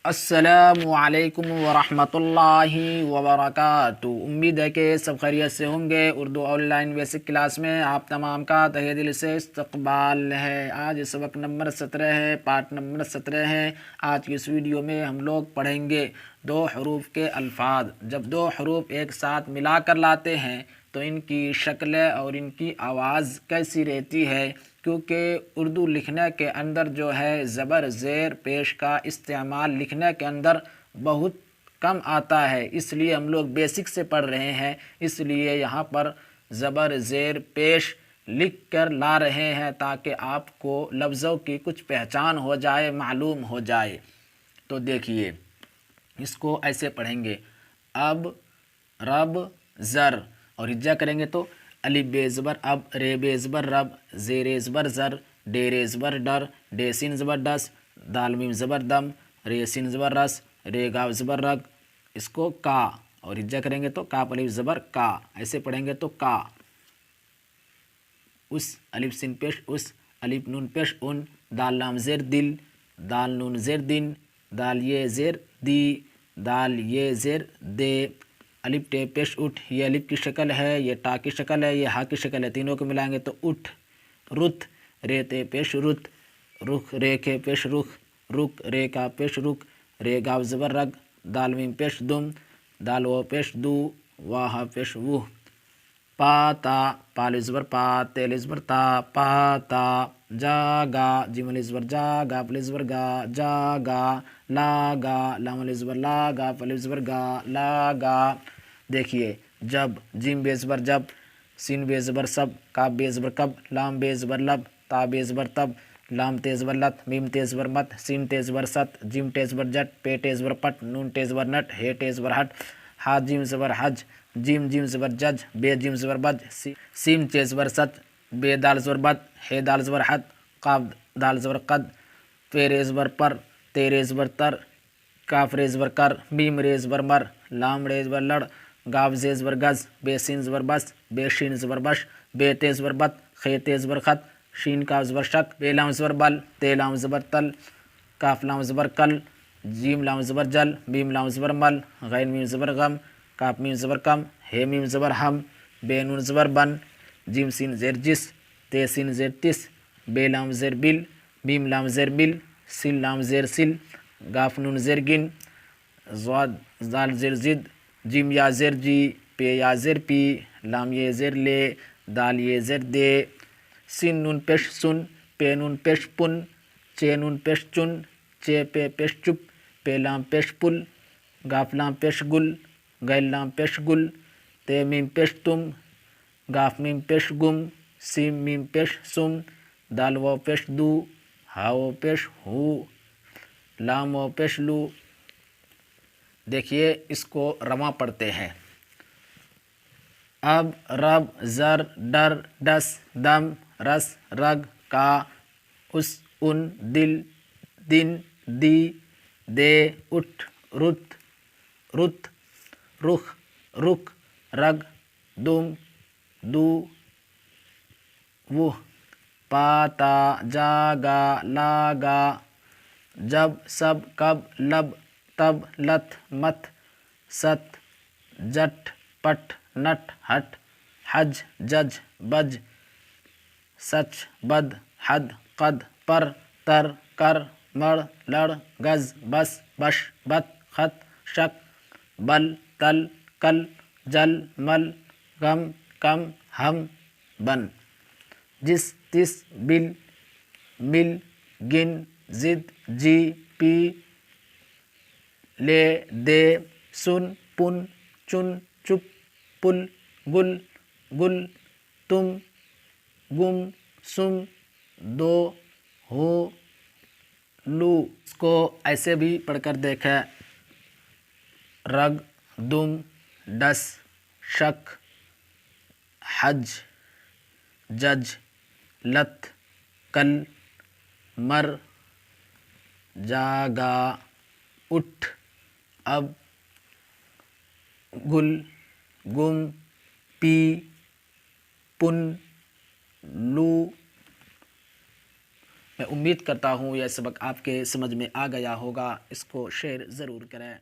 السلام علیکم ورحمۃ اللہ وبرکاتہ۔ امید ہے کہ سب خیریت سے ہوں گے۔ Urdu on line basic class میں آپ تمام کا تہہ دل سے استقبال ہے۔ آج سبق نمبر 17 ہے، پارٹ نمبر 17 ہے۔ آج کی اس ویڈیو میں ہم لوگ پڑھیں گے دو حروف کے الفاظ۔ جب دو حروف ایک ساتھ ملا کر لاتے ہیں تو ان کی شکلیں اور ان کی آواز کیسی رہتی ہے، کیونکہ اردو لکھنے کے اندر جو ہے زبر زیر پیش کا استعمال لکھنے کے اندر بہت کم آتا ہے، اس لیے ہم لوگ بیسک سے پڑھ رہے ہیں، اس لیے یہاں پر زبر زیر پیش لکھ کر لا رہے ہیں تاکہ آپ کو لفظوں کی کچھ پہچان ہو جائے، معلوم ہو جائے۔ تو دیکھیے اس کو ایسے پڑھیں گے، اب رب زر، اور ہجا کریں گے تو الف بے زبر اب، رے بے زبر رب، زیر زبر زر، ڈیر زبر ڈر، ڈے سین زبر ڈس، دال میم زبر دم، رے سین زبر رس، رے گاو زبر رگ، اس کو کا، اور ہجا کریں گے تو کاف الف زبر کا، ایسے پڑھیں گے تو کا۔ اس الف سین پیش اس، الف نون پیش ان، دال لام زیر دل، دال نون زیر دن، دال یہ زیر دی، دال یہ زیر دے، الف ٹے پیش اٹھ، یہ الف کی شکل ہے، یہ ٹا کی شکل ہے، یہ ہا کی شکل ہے، تینوں کو ملائیں گے تو اٹھ، رت، رے تے پیش رت، رخ رے کے پیش رخ، رک رے کا پیش رک، رے گاو زبر رگ، دال میم پیش دم، دال و پیش دو، واہ پیش وہ، پا تا، پال زبر پا، تیل زبر تا، پاتا، جا گا، جیم الف زبر جا، گا الف زبر گا، جا گا، لا گا، لام الف زبر لا، گا الف زبر گا، لا گا۔ دیکھیے جب، جیم بے زبر جب، سین بے زبر سب، کاف بے زبر کب، لام بے زبر لب، تا بے زبر تب، لام تے زبر لت، میم تے زبر مت، سین تے زبر ست، جیم تے زبر جٹ، پے تے زبر پٹ، نون تے زبر نٹ، ہے تے زبر ہٹ، ہا جیم زبر حج، جیم جیم زبر جج، بے جیم زبر بج، سیم تے زبر ست، بے دال زبر بد، ہے دال زبر حد، قاف دال زبر قد، پے رے زبر پر، تے رے زبر تر، کاف رے زبر کر، میم رے زبر مر، لام رے زبر لڑ، گاو زے زبر گز، بے سین زبر بس، بے شین زبر بش، بے تے زبر بت، خے تے زبر خط، شین کاف زبر شک، بے لام زبر بل، تے لام زبر تل، کاف لام زبر کل، جیم لام زبر جل، میم لام زبر مل، غین میم زبر غم، کاف میم زبر کم، ہے میم زبر ہم، بے نون زبر بن، جیم سین زیر جس، تے سین زیر تس، بے لام زیر بل، میم لام زیر بل، سل لام زیر سل، گاف نون زیر گن، زال زیر زد، جیم یا زیر جی، پے یا زیر پی، لام یہ زیر لے، دال یہ زیر دے، سین نون پیش سن، پے نون پیش پن، چے نون پیش چن، چے پے پیش چپ، پے لام پیش پل، گاف لام پیش گل، گیل لام پیش گل، تے میم پیش تم، گاف میم پیش گم، سیم میم پیش سم، دال و پیش دو، ہا و پیش ہو، لام و پیش لو۔ دیکھیے اس کو رواں پڑھتے ہیں، اب رب زر ڈر ڈس دم رس رگ کا اس ان دل دن دی دے اٹھ رت رت رخ رک رگ دم دو وہ، پاتا جا گا لا گا، جب سب کب لب تب لت مت، ست جٹ پٹ نٹ ہٹ، حج جج بج، سچ بد حد قد پر تر کر مر لڑ گز بس بش بت خط شک بل تل کل جل مل غم کم ہم بن، جس تس بل مل گن زد جی پی لے دے سن پن چن چپ پل گل گل تم گم سم دو ہو لو۔ اس کو ایسے بھی پڑھ کر دیکھیں، رگ دم ڈس شک حج جج لت کل مر جاگا اٹھ اب گل گم پی پن لو میں امید کرتا ہوں یہ سبق آپ کے سمجھ میں آ گیا ہوگا، اس کو شیئر ضرور کریں۔